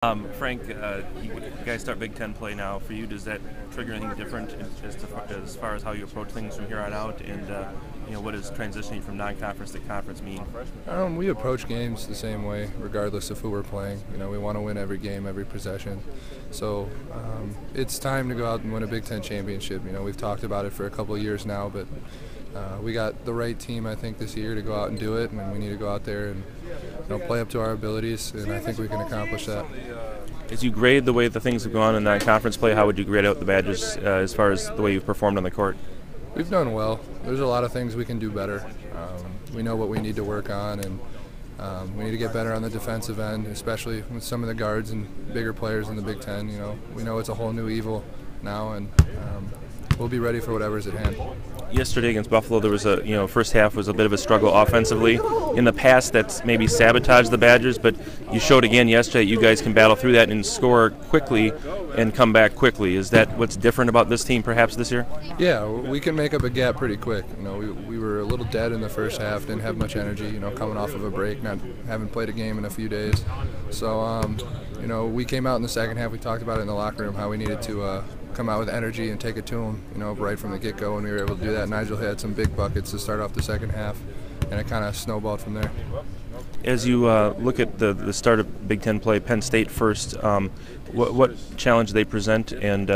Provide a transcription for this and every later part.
Frank, you guys start Big Ten play now. For you, does that trigger anything different as far as how you approach things from here on out? And what does transitioning from non-conference to conference mean? We approach games the same way, regardless of who we're playing. We want to win every game, every possession. So it's time to go out and win a Big Ten championship. We've talked about it for a couple of years now, but we got the right team, I think, this year to go out and do it, and we need to go out there and play up to our abilities, and I think we can accomplish that. As you grade the way the things have gone in non-conference play, how would you grade out the Badgers as far as the way you've performed on the court? We've done well. There's a lot of things we can do better. We know what we need to work on, and we need to get better on the defensive end, especially with some of the guards and bigger players in the Big Ten. We know it's a whole new evil now, and we'll be ready for whatever's at hand. Yesterday against Buffalo, there was first half was a bit of a struggle offensively. In the past, that's maybe sabotaged the Badgers, but you showed again yesterday you guys can battle through that and score quickly and come back quickly. Is that what's different about this team perhaps this year? Yeah, we can make up a gap pretty quick. We were a little dead in the first half, didn't have much energy, coming off of a break, haven't played a game in a few days. So, we came out in the second half, we talked about it in the locker room, how we needed to come out with energy and take it to them, right from the get-go, and we were able to do that. Nigel had some big buckets to start off the second half, and it kind of snowballed from there. As you look at the start of Big Ten play, Penn State first, what challenge they present, and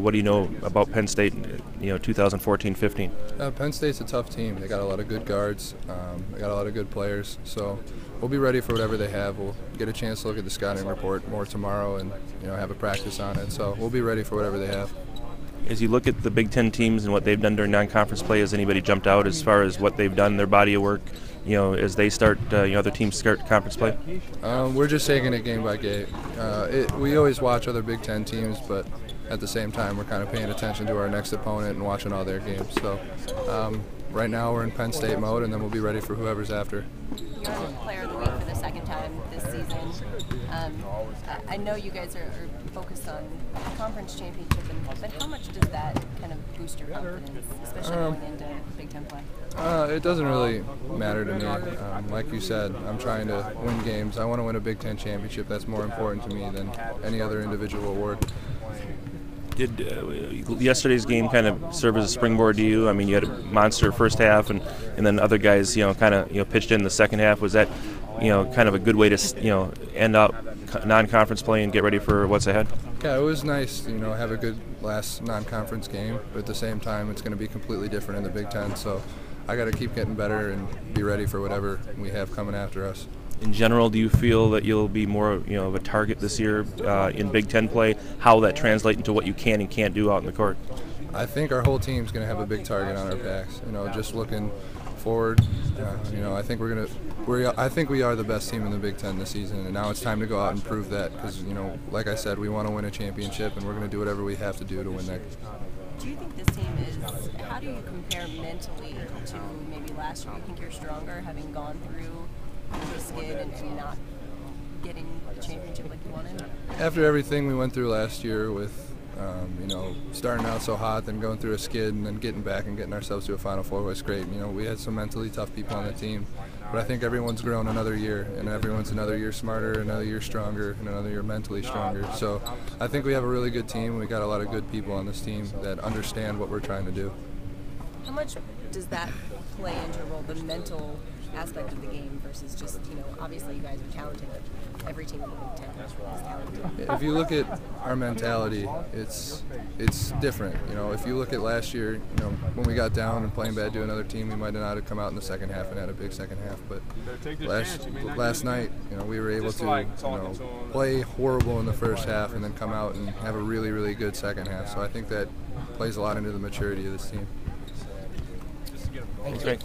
what do you know about Penn State, 2014-15? Penn State's a tough team. They got a lot of good guards. They got a lot of good players. So we'll be ready for whatever they have. We'll get a chance to look at the scouting report more tomorrow and have a practice on it. So we'll be ready for whatever they have. As you look at the Big Ten teams and what they've done during non-conference play, has anybody jumped out as far as what they've done, their body of work, as they start, other teams start conference play? We're just taking it game by game. We always watch other Big Ten teams, but at the same time, we're kind of paying attention to our next opponent and watching all their games. So right now we're in Penn State mode, and then we'll be ready for whoever's after. You're the player of the week for the second time this season. I know you guys are focused on conference championship, but how much does that kind of boost your confidence, especially going into Big Ten play? It doesn't really matter to me. Like you said, I'm trying to win games. I want to win a Big Ten championship. That's more important to me than any other individual award. Did yesterday's game kind of serve as a springboard to you? I mean, you had a monster first half, and then other guys, kind of, pitched in the second half. Was that, kind of a good way to, end up non-conference play and get ready for what's ahead? Yeah, it was nice, have a good last non-conference game, but at the same time, it's going to be completely different in the Big Ten. So I got to keep getting better and be ready for whatever we have coming after us. In general, do you feel that you'll be more, of a target this year in Big Ten play? How will that translate into what you can and can't do out in the court? I think our whole team's going to have a big target on our backs. Just looking forward, I think I think we are the best team in the Big Ten this season, and now it's time to go out and prove that. Because like I said, we want to win a championship, and we're going to do whatever we have to do to win that. Do you think this team is? How do you compare mentally to maybe last year? Do you think you're stronger, having gone through the skid and not getting the championship like you wanted? After everything we went through last year with, starting out so hot, then going through a skid, and then getting back and getting ourselves to a Final Four was great. We had some mentally tough people on the team, but I think everyone's grown another year, and everyone's another year smarter, another year stronger, and another year mentally stronger. So I think we have a really good team. We got a lot of good people on this team that understand what we're trying to do. How much does that play into your role, the mental aspect of the game versus just, obviously you guys are talented, but every team in the Big Ten is talented. If you look at our mentality, it's different. If you look at last year, when we got down and playing bad to another team, we might not have come out in the second half and had a big second half. But last night, we were able to, play horrible in the first half and then come out and have a really, really good second half. So I think that plays a lot into the maturity of this team. Thanks, Frank.